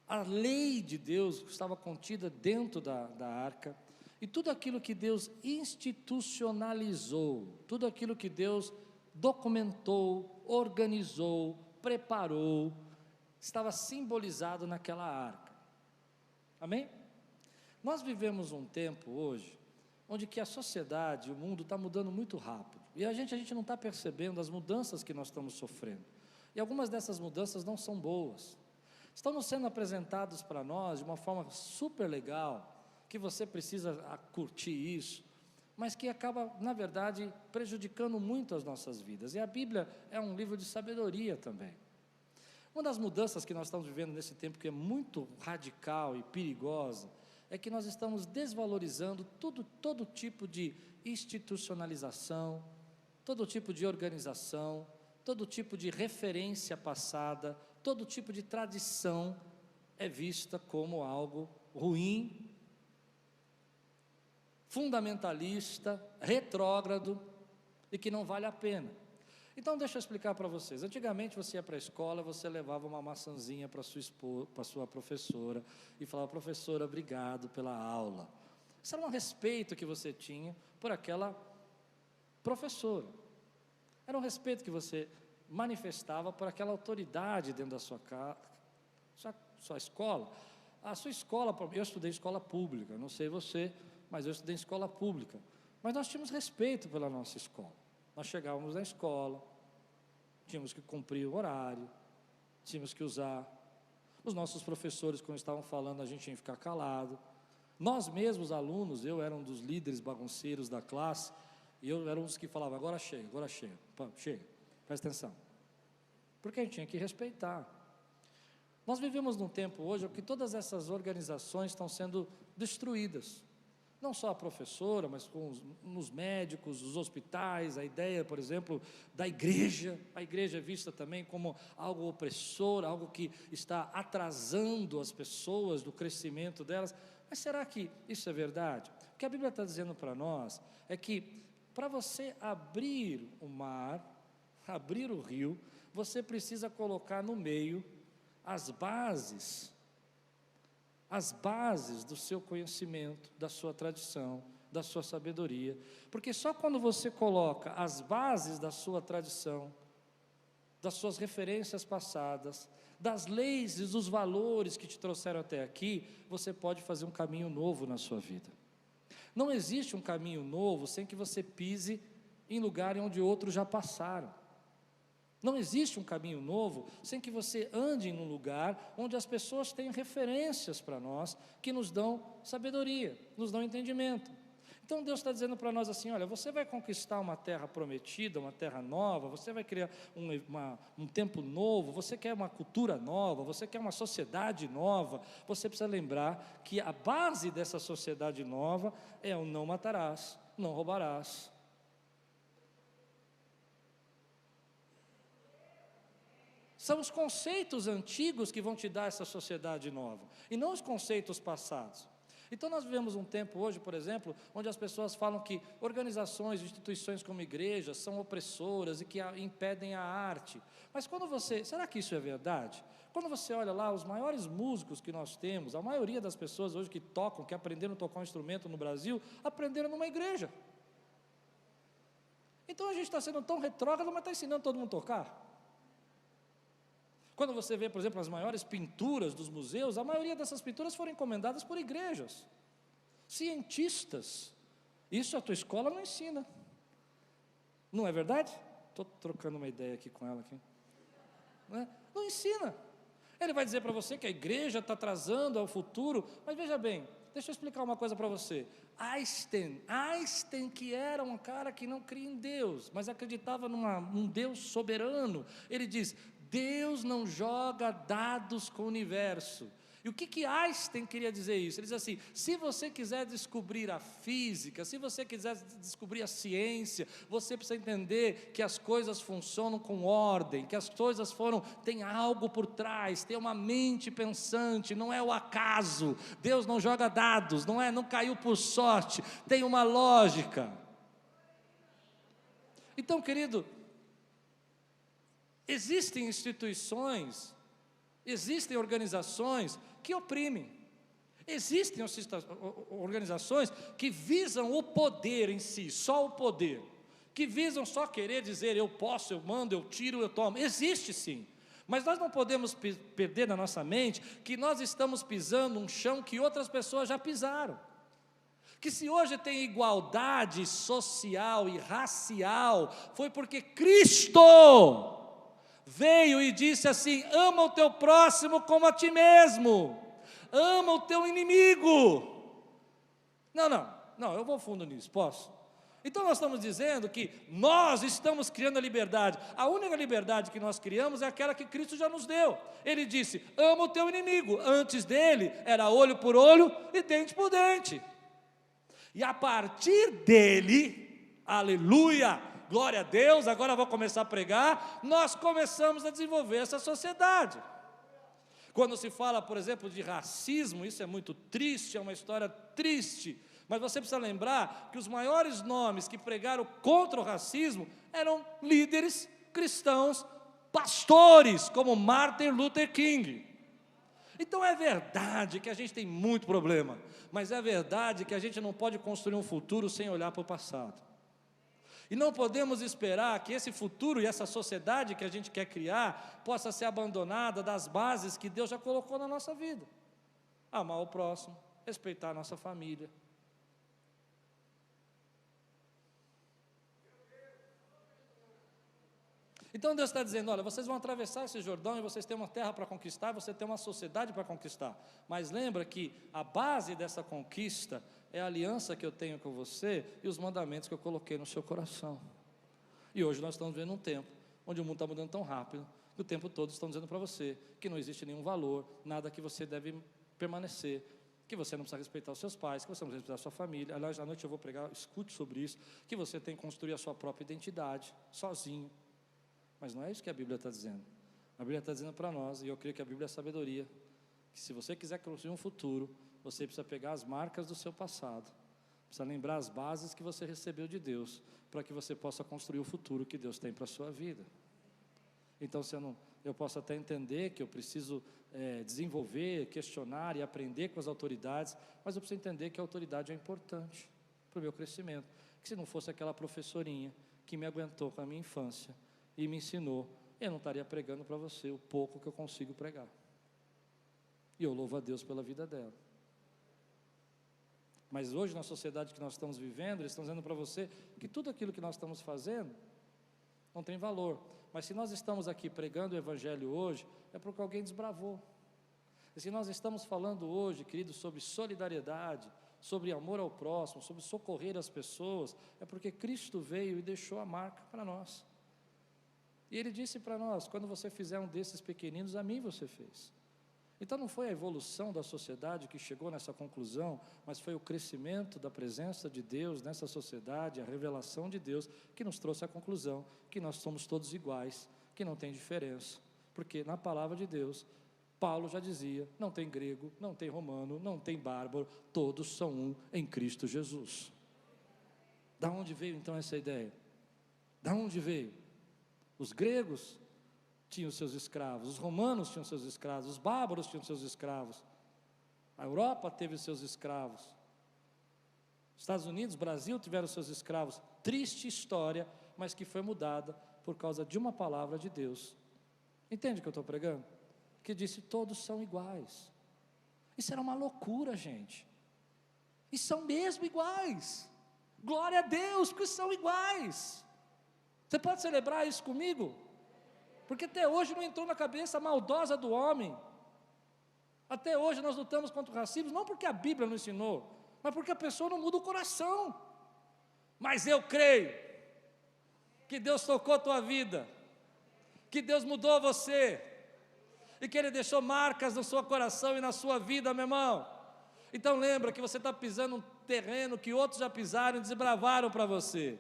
a lei de Deus que estava contida dentro da arca, e tudo aquilo que Deus institucionalizou, tudo aquilo que Deus documentou, organizou, preparou, estava simbolizado naquela arca. Amém? Nós vivemos um tempo hoje, onde que a sociedade, o mundo está mudando muito rápido, e a gente não está percebendo as mudanças que nós estamos sofrendo, e algumas dessas mudanças não são boas, estão nos sendo apresentados para nós de uma forma super legal, que você precisa curtir isso, mas que acaba, na verdade, prejudicando muito as nossas vidas, e a Bíblia é um livro de sabedoria também. Uma das mudanças que nós estamos vivendo nesse tempo, que é muito radical e perigosa, é que nós estamos desvalorizando todo tipo de institucionalização, todo tipo de organização, todo tipo de referência passada, todo tipo de tradição é vista como algo ruim, fundamentalista, retrógrado e que não vale a pena. Então deixa eu explicar para vocês. Antigamente você ia para a escola, você levava uma maçãzinha para sua professora e falava: professora, obrigado pela aula. Isso era um respeito que você tinha por aquela professora, era um respeito que você manifestava por aquela autoridade dentro da sua escola. A sua escola, eu estudei escola pública, não sei você, mas eu estudei em escola pública, mas nós tínhamos respeito pela nossa escola. Nós chegávamos na escola, tínhamos que cumprir o horário, tínhamos que usar. Os nossos professores, quando estavam falando, a gente tinha que ficar calado. Nós mesmos, alunos, eu era um dos líderes bagunceiros da classe, e eu era um dos que falava: agora chega, chega, presta atenção. Porque a gente tinha que respeitar. Nós vivemos num tempo hoje em que todas essas organizações estão sendo destruídas. Não só a professora, mas com os médicos, os hospitais, a ideia, por exemplo, da igreja. A igreja é vista também como algo opressor, algo que está atrasando as pessoas do crescimento delas. Mas será que isso é verdade? O que a Bíblia está dizendo para nós é que para você abrir o mar, abrir o rio, você precisa colocar no meio as bases do seu conhecimento, da sua tradição, da sua sabedoria, porque só quando você coloca as bases da sua tradição, das suas referências passadas, das leis e dos valores que te trouxeram até aqui, você pode fazer um caminho novo na sua vida. Não existe um caminho novo sem que você pise em lugares onde outros já passaram. Não existe um caminho novo sem que você ande em um lugar onde as pessoas tenham referências para nós, que nos dão sabedoria, nos dão entendimento. Então Deus está dizendo para nós assim, olha, você vai conquistar uma terra prometida, uma terra nova, você vai criar um tempo novo, você quer uma cultura nova, você quer uma sociedade nova, você precisa lembrar que a base dessa sociedade nova é o não matarás, não roubarás. São os conceitos antigos que vão te dar essa sociedade nova, e não os conceitos passados. Então nós vivemos um tempo hoje, por exemplo, onde as pessoas falam que organizações, instituições como igrejas são opressoras e que impedem a arte. Mas será que isso é verdade? Quando você olha lá, os maiores músicos que nós temos, a maioria das pessoas hoje que tocam, que aprenderam a tocar um instrumento no Brasil, aprenderam numa igreja. Então a gente está sendo tão retrógrado, mas está ensinando todo mundo a tocar. Quando você vê, por exemplo, as maiores pinturas dos museus, a maioria dessas pinturas foram encomendadas por igrejas, cientistas. Isso a tua escola não ensina. Não é verdade? Estou trocando uma ideia aqui com ela. Aqui. Não ensina. Ele vai dizer para você que a igreja está atrasando ao futuro, mas veja bem, deixa eu explicar uma coisa para você. Einstein, que era um cara que não cria em Deus, mas acreditava num Deus soberano, ele diz, Deus não joga dados com o universo. E o que Einstein queria dizer isso? Ele diz assim, se você quiser descobrir a física, se você quiser descobrir a ciência, você precisa entender que as coisas funcionam com ordem, que as coisas tem algo por trás, tem uma mente pensante, não é o acaso. Deus não joga dados, não caiu por sorte, tem uma lógica. Então, querido, existem instituições, existem organizações que oprimem, existem organizações que visam o poder em si, só o poder, que visam só querer dizer eu posso, eu mando, eu tiro, eu tomo, existe sim, mas nós não podemos perder na nossa mente que nós estamos pisando um chão que outras pessoas já pisaram, que se hoje tem igualdade social e racial, foi porque Cristo veio e disse assim, ama o teu próximo como a ti mesmo, ama o teu inimigo. Não, eu vou fundo nisso, posso? Então nós estamos dizendo que nós estamos criando a liberdade, a única liberdade que nós criamos é aquela que Cristo já nos deu. Ele disse, ama o teu inimigo, antes dele era olho por olho e dente por dente. E a partir dele, aleluia, glória a Deus, agora vou começar a pregar, nós começamos a desenvolver essa sociedade. Quando se fala, por exemplo, de racismo, isso é muito triste, é uma história triste, mas você precisa lembrar que os maiores nomes que pregaram contra o racismo eram líderes cristãos, pastores, como Martin Luther King. Então é verdade que a gente tem muito problema, mas é verdade que a gente não pode construir um futuro sem olhar para o passado. E não podemos esperar que esse futuro e essa sociedade que a gente quer criar possa ser abandonada das bases que Deus já colocou na nossa vida. Amar o próximo, respeitar a nossa família. Então Deus está dizendo, olha, vocês vão atravessar esse Jordão e vocês têm uma terra para conquistar, você tem uma sociedade para conquistar. Mas lembra que a base dessa conquista é a aliança que eu tenho com você e os mandamentos que eu coloquei no seu coração. E hoje nós estamos vivendo um tempo onde o mundo está mudando tão rápido, que o tempo todo estão dizendo para você que não existe nenhum valor, nada que você deve permanecer, que você não precisa respeitar os seus pais, que você não precisa respeitar a sua família. Aliás, à noite eu vou pregar, escute sobre isso, que você tem que construir a sua própria identidade, sozinho. Mas não é isso que a Bíblia está dizendo. A Bíblia está dizendo para nós, e eu creio que a Bíblia é sabedoria, que se você quiser construir um futuro, você precisa pegar as marcas do seu passado, precisa lembrar as bases que você recebeu de Deus, para que você possa construir o futuro que Deus tem para a sua vida. Então, eu posso até entender que eu preciso desenvolver, questionar e aprender com as autoridades, mas eu preciso entender que a autoridade é importante para o meu crescimento, que se não fosse aquela professorinha que me aguentou com a minha infância, e me ensinou, eu não estaria pregando para você o pouco que eu consigo pregar. E eu louvo a Deus pela vida dela. Mas hoje, na sociedade que nós estamos vivendo, eles estão dizendo para você que tudo aquilo que nós estamos fazendo não tem valor. Mas se nós estamos aqui pregando o Evangelho hoje, é porque alguém desbravou. E se nós estamos falando hoje, queridos, sobre solidariedade, sobre amor ao próximo, sobre socorrer as pessoas, é porque Cristo veio e deixou a marca para nós. E Ele disse para nós: quando você fizer um desses pequeninos, a mim você fez. Então não foi a evolução da sociedade que chegou nessa conclusão, mas foi o crescimento da presença de Deus nessa sociedade, a revelação de Deus, que nos trouxe à conclusão que nós somos todos iguais, que não tem diferença. Porque na palavra de Deus, Paulo já dizia: não tem grego, não tem romano, não tem bárbaro, todos são um em Cristo Jesus. Da onde veio então essa ideia? Da onde veio? Os gregos tinham seus escravos, os romanos tinham seus escravos, os bárbaros tinham seus escravos, a Europa teve seus escravos, Estados Unidos, Brasil tiveram seus escravos. Triste história, mas que foi mudada por causa de uma palavra de Deus. Entende o que eu estou pregando? Que disse: todos são iguais. Isso era uma loucura, gente. E são mesmo iguais. Glória a Deus, porque são iguais. Você pode celebrar isso comigo? Porque até hoje não entrou na cabeça maldosa do homem. Até hoje nós lutamos contra o racismo, não porque a Bíblia não ensinou, mas porque a pessoa não muda o coração. Mas eu creio que Deus tocou a tua vida, que Deus mudou você, e que Ele deixou marcas no seu coração e na sua vida, meu irmão. Então lembra que você está pisando um terreno que outros já pisaram e desbravaram para você.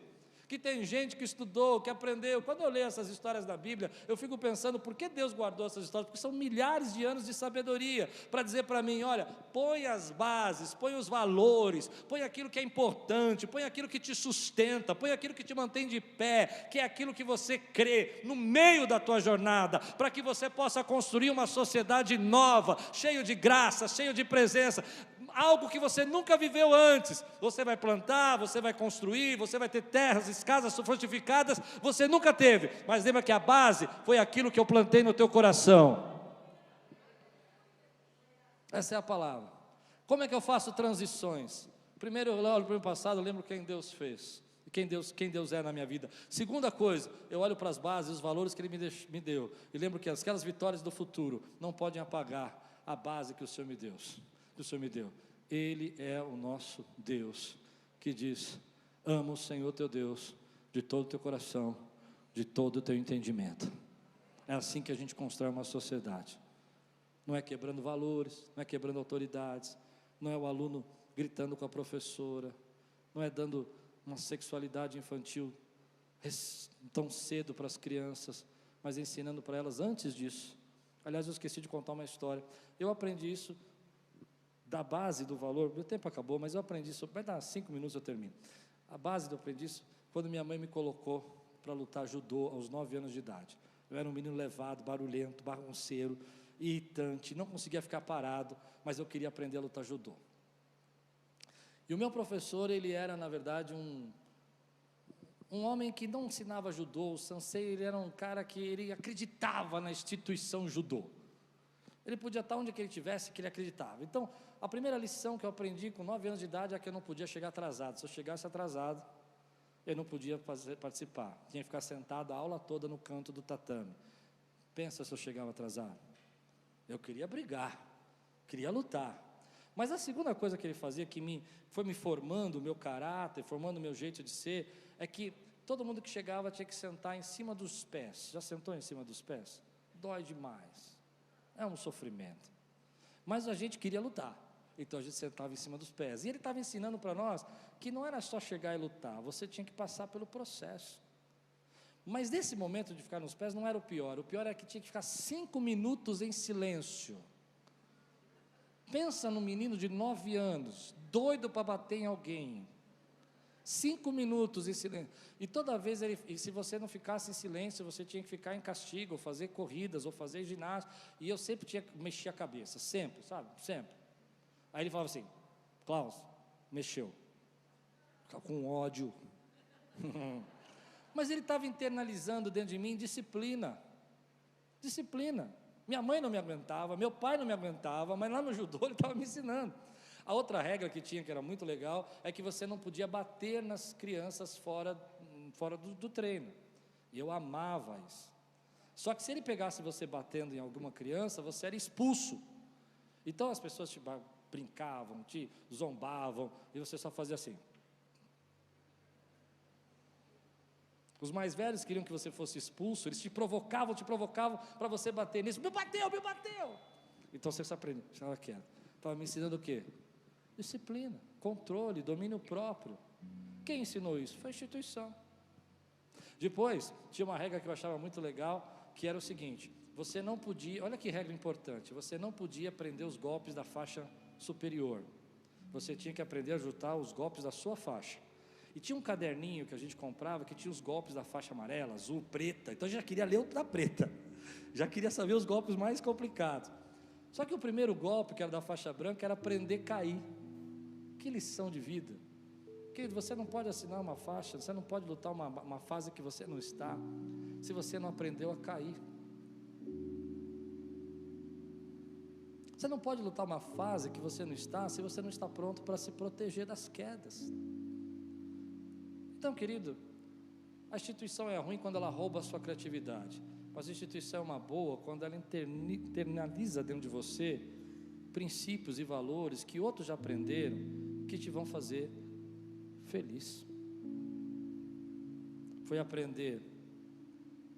Que tem gente que estudou, que aprendeu. Quando eu leio essas histórias da Bíblia, eu fico pensando: por que Deus guardou essas histórias? Porque são milhares de anos de sabedoria, para dizer para mim: olha, põe as bases, põe os valores, põe aquilo que é importante, põe aquilo que te sustenta, põe aquilo que te mantém de pé, que é aquilo que você crê, no meio da tua jornada, para que você possa construir uma sociedade nova, cheio de graça, cheio de presença, algo que você nunca viveu antes. Você vai plantar, você vai construir, você vai ter terras e casas fortificadas, você nunca teve, mas lembra que a base foi aquilo que eu plantei no teu coração. Essa é a palavra. Como é que eu faço transições? Primeiro eu olho para o passado, eu lembro quem Deus fez, quem Deus é na minha vida. Segunda coisa, eu olho para as bases, os valores que Ele me deu, e lembro que aquelas vitórias do futuro não podem apagar a base que o Senhor me deu. Ele é o nosso Deus, que diz: ama o Senhor teu Deus de todo o teu coração, de todo o teu entendimento. É assim que a gente constrói uma sociedade. Não é quebrando valores, não é quebrando autoridades, não é o aluno gritando com a professora, não é dando uma sexualidade infantil tão cedo para as crianças, mas ensinando para elas antes disso. Aliás, eu esqueci de contar uma história. Eu aprendi isso da base do valor. Meu tempo acabou, mas eu aprendi isso. Vai dar 5 minutos eu termino. A base do aprendi isso quando minha mãe me colocou para lutar judô aos 9 anos de idade. Eu era um menino levado, barulhento, bagunceiro, irritante, não conseguia ficar parado, mas eu queria aprender a lutar judô. E o meu professor, ele era, na verdade, um homem que não ensinava judô. O sensei, ele era um cara que ele acreditava na instituição judô. Ele podia estar onde que ele estivesse, que ele acreditava. Então, a primeira lição que eu aprendi com 9 anos de idade é que eu não podia chegar atrasado. Se eu chegasse atrasado, eu não podia participar. Tinha que ficar sentado a aula toda no canto do tatame. Pensa se eu chegava atrasado. Eu queria brigar, queria lutar. Mas a segunda coisa que ele fazia, que foi me formando o meu caráter, formando o meu jeito de ser, é que todo mundo que chegava tinha que sentar em cima dos pés. Já sentou em cima dos pés? Dói demais. É um sofrimento. Mas a gente queria lutar, então a gente sentava em cima dos pés. E ele estava ensinando para nós que não era só chegar e lutar, você tinha que passar pelo processo. Mas nesse momento de ficar nos pés não era o pior era que tinha que ficar 5 minutos em silêncio. Pensa num menino de 9 anos, doido para bater em alguém. 5 minutos em silêncio. E toda vez, e se você não ficasse em silêncio, você tinha que ficar em castigo, ou fazer corridas, ou fazer ginástica. E eu sempre tinha que mexer a cabeça, sempre, sabe? Sempre. Aí ele falava assim: Klaus, mexeu. Ficava com ódio. Mas ele estava internalizando dentro de mim disciplina. Disciplina. Minha mãe não me aguentava, meu pai não me aguentava, mas lá no judô ele estava me ensinando. A outra regra que tinha, que era muito legal, é que você não podia bater nas crianças fora do treino. E eu amava isso. Só que se ele pegasse você batendo em alguma criança, você era expulso. Então as pessoas te brincavam, te zombavam, e você só fazia assim. Os mais velhos queriam que você fosse expulso, eles te provocavam para você bater nisso. Me bateu! Então você se aprendeu, estava quieto. Estava me ensinando o quê? Disciplina, controle, domínio próprio. Quem ensinou isso? Foi a instituição. Depois, tinha uma regra que eu achava muito legal, que era o seguinte: você não podia, olha que regra importante, você não podia aprender os golpes da faixa superior. Você tinha que aprender a juntar os golpes da sua faixa. E tinha um caderninho que a gente comprava, que tinha os golpes da faixa amarela, azul, preta. Então eu já queria ler o da preta, já queria saber os golpes mais complicados. Só que o primeiro golpe, que era da faixa branca, era aprender a cair. Que lição de vida. Querido, você não pode assinar uma faixa, você não pode lutar uma fase que você não está, se você não aprendeu a cair. Você não pode lutar uma fase que você não está, se você não está pronto para se proteger das quedas. Então, querido, a instituição é ruim quando ela rouba a sua criatividade, mas a instituição é uma boa quando ela internaliza dentro de você princípios e valores que outros já aprenderam, que te vão fazer feliz. Foi aprender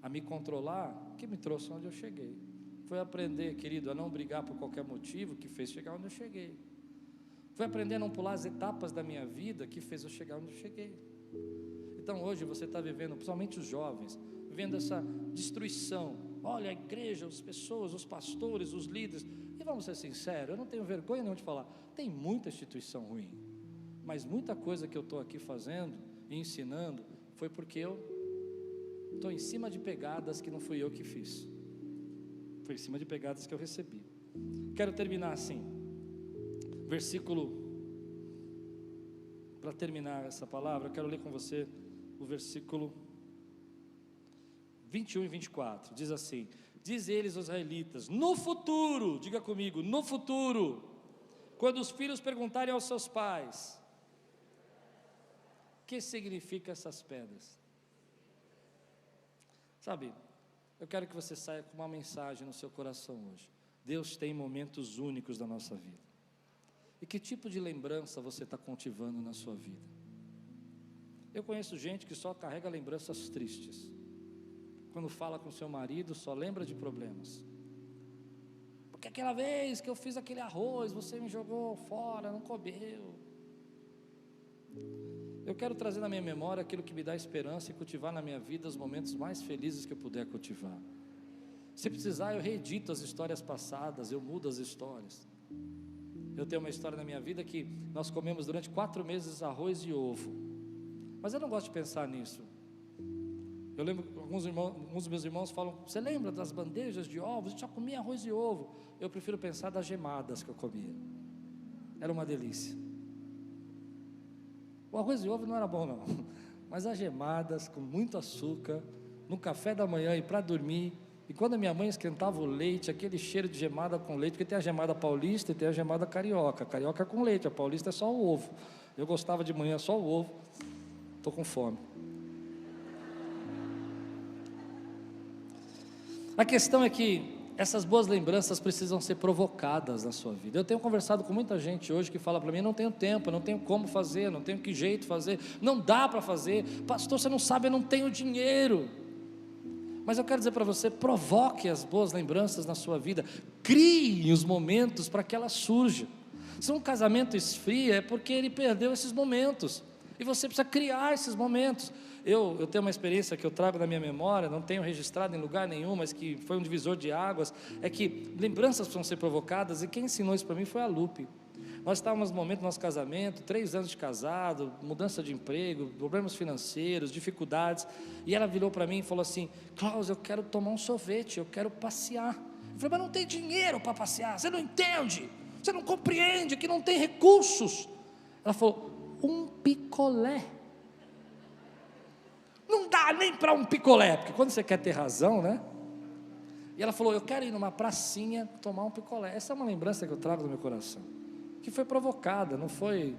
a me controlar que me trouxe onde eu cheguei. Foi aprender, querido, a não brigar por qualquer motivo que fez chegar onde eu cheguei. Foi aprender a não pular as etapas da minha vida que fez eu chegar onde eu cheguei. Então hoje você está vivendo, principalmente os jovens, vivendo essa destruição. Olha, a igreja, as pessoas, os pastores, os líderes. E vamos ser sinceros, eu não tenho vergonha nenhuma de falar, tem muita instituição ruim, mas muita coisa que eu estou aqui fazendo e ensinando foi porque eu estou em cima de pegadas que não fui eu que fiz, foi em cima de pegadas que eu recebi. Quero terminar assim, versículo, para terminar essa palavra, eu quero ler com você o versículo 21 e 24, diz assim: diz eles, os israelitas, no futuro, diga comigo, no futuro, quando os filhos perguntarem aos seus pais, o que significa essas pedras? Sabe, eu quero que você saia com uma mensagem no seu coração hoje. Deus tem momentos únicos da nossa vida. E que tipo de lembrança você está cultivando na sua vida? Eu conheço gente que só carrega lembranças tristes. Quando fala com seu marido, só lembra de problemas. Porque aquela vez que eu fiz aquele arroz, você me jogou fora, não comeu. Eu quero trazer na minha memória aquilo que me dá esperança e cultivar na minha vida os momentos mais felizes que eu puder cultivar. Se precisar, eu reedito as histórias passadas, eu mudo as histórias. Eu tenho uma história na minha vida que nós comemos durante 4 meses arroz e ovo. Mas eu não gosto de pensar nisso. Eu lembro, alguns dos meus irmãos falam, você lembra das bandejas de ovos? A gente só comia arroz e ovo. Eu prefiro pensar das gemadas que eu comia. Era uma delícia. O arroz e ovo não era bom não, mas as gemadas com muito açúcar, no café da manhã e para dormir, e quando a minha mãe esquentava o leite, aquele cheiro de gemada com leite, porque tem a gemada paulista e tem a gemada carioca é com leite, a paulista é só o ovo. Eu gostava de manhã só o ovo, estou com fome. A questão é que essas boas lembranças precisam ser provocadas na sua vida. Eu tenho conversado com muita gente hoje que fala para mim, não tenho tempo, não tenho como fazer, não tenho que jeito fazer, não dá para fazer, pastor, você não sabe, eu não tenho dinheiro. Mas eu quero dizer para você, provoque as boas lembranças na sua vida, crie os momentos para que elas surjam. Se um casamento esfria, é porque ele perdeu esses momentos, e você precisa criar esses momentos. Eu tenho uma experiência que eu trago na minha memória, não tenho registrado em lugar nenhum, mas que foi um divisor de águas, é que lembranças precisam ser provocadas, e quem ensinou isso para mim foi a Lupe. Nós estávamos no momento do nosso casamento, 3 anos de casado, mudança de emprego, problemas financeiros, dificuldades, e ela virou para mim e falou assim, Klaus, eu quero tomar um sorvete, eu quero passear. Eu falei, mas não tem dinheiro para passear, você não entende, você não compreende que não tem recursos. Ela falou, um picolé. Não dá nem para um picolé, porque quando você quer ter razão, né? E ela falou, eu quero ir numa pracinha tomar um picolé. Essa é uma lembrança que eu trago do meu coração, que foi provocada, não foi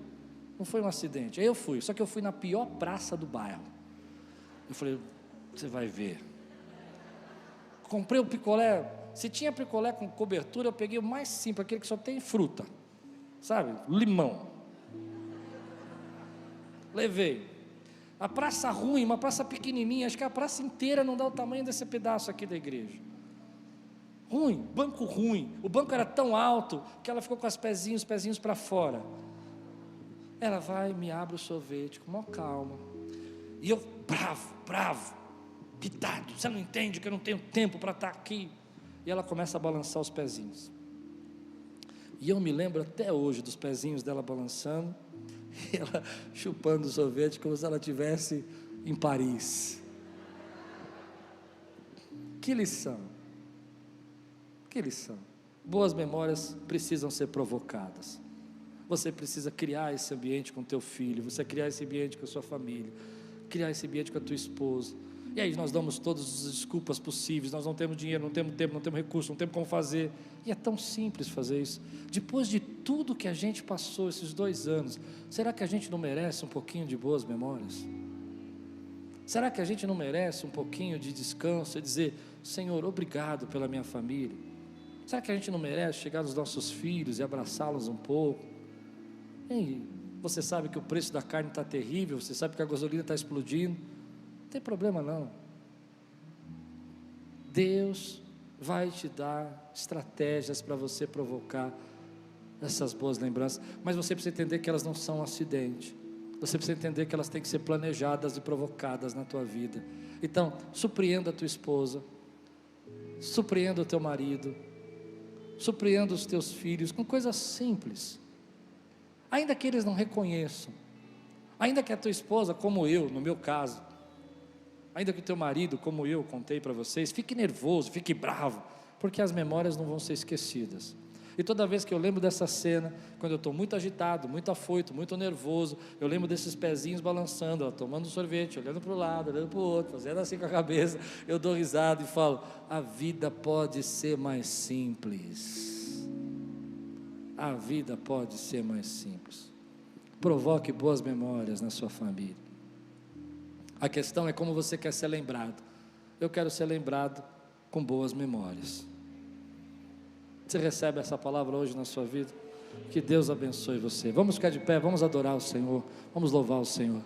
um acidente. Aí eu fui, só que eu fui na pior praça do bairro. Eu falei, você vai ver. comprei o picolé. Se tinha picolé com cobertura, eu peguei o mais simples, aquele que só tem fruta, sabe? Limão. Levei. A praça ruim, uma praça pequenininha, acho que a praça inteira não dá o tamanho desse pedaço aqui da igreja. Ruim, banco ruim. O banco era tão alto que ela ficou com os pezinhos para fora. Ela vai, me abre o sorvete com maior calma. E eu, bravo, pitado. Você não entende que eu não tenho tempo para estar aqui. E ela começa a balançar os pezinhos. E eu me lembro até hoje dos pezinhos dela balançando. E ela chupando o sorvete como se ela estivesse em Paris. Que lição. Que lição. Boas memórias precisam ser provocadas. Você precisa criar esse ambiente com teu filho, você criar esse ambiente com a sua família, criar esse ambiente com a tua esposa. E aí nós damos todas as desculpas possíveis, nós não temos dinheiro, não temos tempo, não temos recurso, não temos como fazer. E é tão simples fazer isso. Depois de tudo que a gente passou esses 2 anos, será que a gente não merece um pouquinho de boas memórias? Será que a gente não merece um pouquinho de descanso e dizer: Senhor, obrigado pela minha família? Será que a gente não merece chegar nos nossos filhos e abraçá-los um pouco? E você sabe que o preço da carne está terrível, você sabe que a gasolina está explodindo, não tem problema não. Deus vai te dar estratégias para você provocar essas boas lembranças, mas você precisa entender que elas não são um acidente. Você precisa entender que elas têm que ser planejadas e provocadas na tua vida. Então, surpreenda a tua esposa, surpreenda o teu marido, surpreenda os teus filhos com coisas simples, ainda que eles não reconheçam, ainda que a tua esposa, como eu, no meu caso, ainda que o teu marido, como eu contei para vocês, fique nervoso, fique bravo, porque as memórias não vão ser esquecidas. E toda vez que eu lembro dessa cena, quando eu estou muito agitado, muito afoito, muito nervoso, eu lembro desses pezinhos balançando, ela tomando um sorvete, olhando para o lado, olhando para o outro, fazendo assim com a cabeça, eu dou risada e falo: a vida pode ser mais simples. A vida pode ser mais simples. Provoque boas memórias na sua família. A questão é como você quer ser lembrado. Eu quero ser lembrado com boas memórias. Você recebe essa palavra hoje na sua vida? Que Deus abençoe você. Vamos ficar de pé, vamos adorar o Senhor, vamos louvar o Senhor.